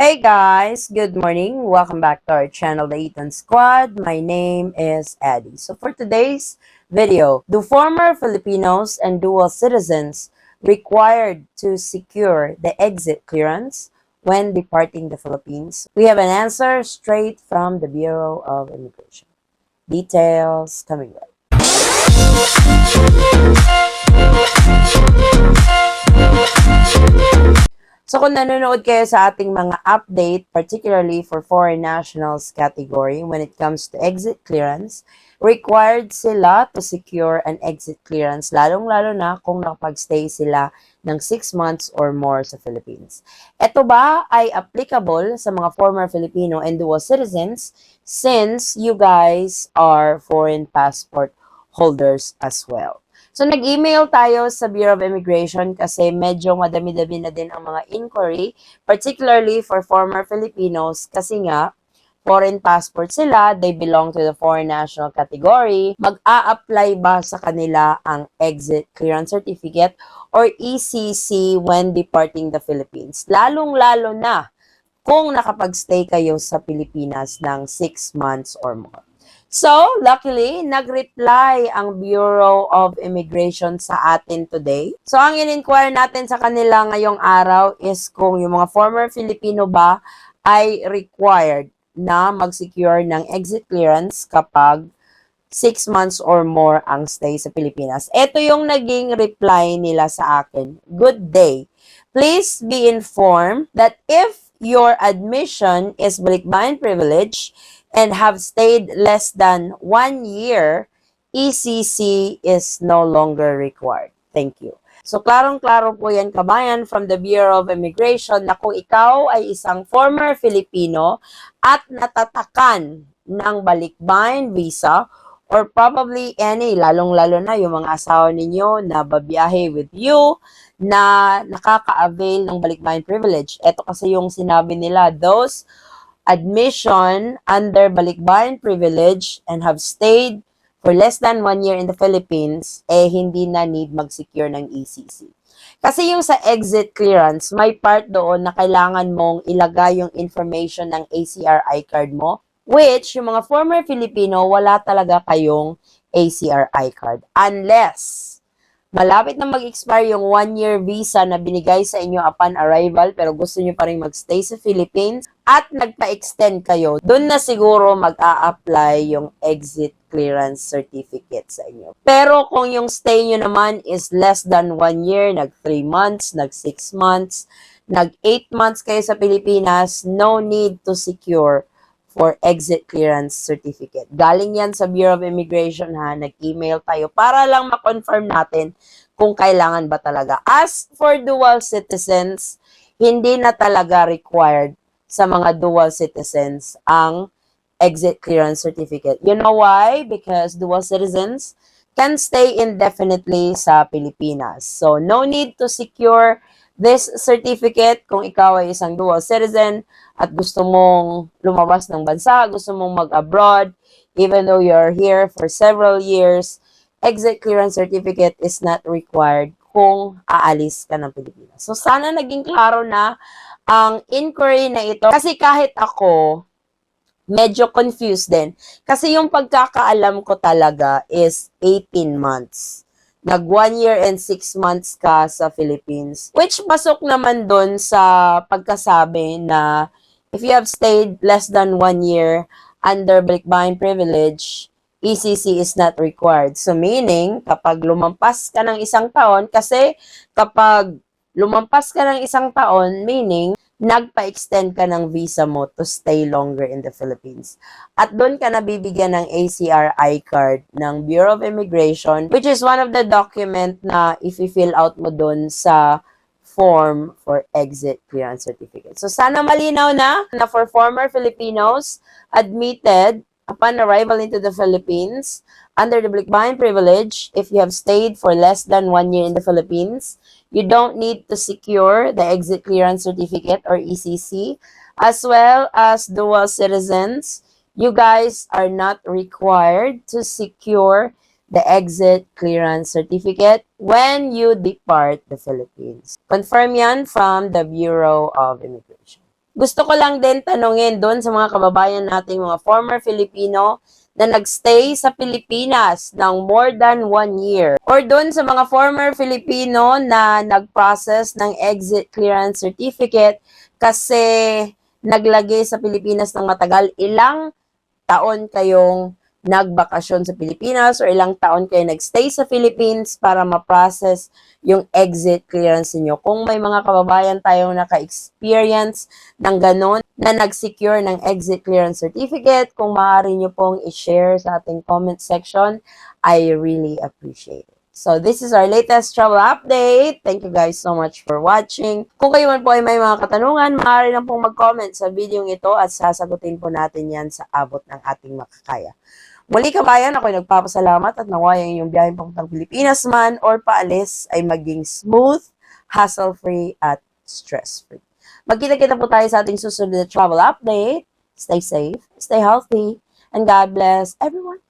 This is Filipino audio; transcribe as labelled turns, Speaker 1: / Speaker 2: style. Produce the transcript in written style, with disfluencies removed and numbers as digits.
Speaker 1: Hey guys, good morning. Welcome back to our channel, The Eton Squad. My name is Eddie. So for today's video, do former Filipinos and dual citizens required to secure the exit clearance when departing the Philippines? We have an answer straight from the Bureau of Immigration. Details coming up. So kung nanonood kayo sa ating mga update, particularly for foreign nationals category, when it comes to exit clearance, required sila to secure an exit clearance, lalong-lalo na kung nakapag-stay sila ng 6 months or more sa Philippines. Ito ba ay applicable sa mga former Filipino and dual citizens since you guys are foreign passport holders as well? So, nag-email tayo sa Bureau of Immigration kasi medyo madami-dami na din ang mga inquiry, particularly for former Filipinos kasi nga, foreign passport sila, they belong to the foreign national category, mag-a-apply ba sa kanila ang exit clearance certificate or ECC when departing the Philippines? Lalong-lalo na kung nakapag-stay kayo sa Pilipinas ng 6 months or more. So, luckily, nag-reply ang Bureau of Immigration sa atin today. So, ang in-inquire natin sa kanila ngayong araw is kung yung mga former Filipino ba ay required na mag-secure ng exit clearance kapag 6 months or more ang stay sa Pilipinas. Ito yung naging reply nila sa akin. Good day. Please be informed that if your admission is balikbayan privilege and have stayed less than 1 year, ECC is no longer required. Thank you. So, klarong-klaro po yan, kabayan, from the Bureau of Immigration na kung ikaw ay isang former Filipino at natatakan ng balikbayan visa or probably any, lalong-lalo na yung mga asawa ninyo na babiyahe with you, na nakaka-avail ng balikbayan privilege. Ito kasi yung sinabi nila, those admission under balikbayan privilege and have stayed for less than 1 year in the Philippines, hindi na need mag-secure ng ECC. Kasi yung sa exit clearance, may part doon na kailangan mong ilagay yung information ng ACRI card mo, which yung mga former Filipino, wala talaga kayong ACRI card. Unless malapit na mag-expire yung 1-year visa na binigay sa inyo upon arrival pero gusto nyo pa rin mag-stay sa Philippines at nagpa-extend kayo, doon na siguro mag-a-apply yung exit clearance certificate sa inyo. Pero kung yung stay nyo naman is less than 1 year, nag 3 months, nag 6 months, nag 8 months kayo sa Pilipinas, no need to secure for exit clearance certificate. Galing yan sa Bureau of Immigration ha, nag-email tayo para lang ma-confirm natin kung kailangan ba talaga. As for dual citizens, hindi na talaga required sa mga dual citizens ang exit clearance certificate. You know why? Because dual citizens can stay indefinitely sa Pilipinas. So, no need to secure this certificate kung ikaw ay isang dual citizen at gusto mong lumabas ng bansa, gusto mong mag-abroad, even though you're here for several years, exit clearance certificate is not required kung aalis ka ng Pilipinas. So, sana naging klaro na ang inquiry na ito. Kasi kahit ako, medyo confused din. Kasi yung pagkakaalam ko talaga is 18 months. Nag 1 year and 6 months ka sa Philippines. Which pasok naman dun sa pagkasabi na if you have stayed less than 1 year under balikbayan privilege, ECC is not required. So meaning, kapag lumampas ka ng 1 taon, kasi kapag lumampas ka ng 1 taon, meaning, nagpa-extend ka ng visa mo to stay longer in the Philippines. At doon ka nabibigyan ng ACRI card ng Bureau of Immigration, which is one of the document na i-fill out mo doon sa form for exit clearance certificate. So sana malinaw na for former Filipinos admitted upon arrival into the Philippines under the balikbayan privilege, if you have stayed for less than 1 year in the Philippines, you don't need to secure the exit clearance certificate or ECC, as well as dual citizens. You guys are not required to secure the exit clearance certificate when you depart the Philippines. Confirm yan from the Bureau of Immigration. Gusto ko lang din tanungin doon sa mga kababayan nating mga former Filipino na nagstay sa Pilipinas ng more than 1 year. Or doon sa mga former Filipino na nag-process ng exit clearance certificate kasi naglagay sa Pilipinas ng matagal. Ilang taon kayong nagbakasyon sa Pilipinas or ilang taon kayo nagstay sa Philippines para ma-process yung exit clearance niyo. Kung may mga kababayan tayong naka-experience ng ganon na nag-secure ng exit clearance certificate, kung maaari nyo pong i-share sa ating comment section, I really appreciate it. So, this is our latest travel update. Thank you guys so much for watching. Kung kayo man po ay may mga katanungan, maaari lang pong mag-comment sa video ito at sasagutin po natin yan sa abot ng ating makakaya. Muli kabayan, ako'y nagpapasalamat at nawaya yung biyaheng papuntang Pilipinas man or paalis ay maging smooth, hassle-free at stress-free. Magkita-kita po tayo sa ating susunod na travel update. Stay safe, stay healthy, and God bless everyone.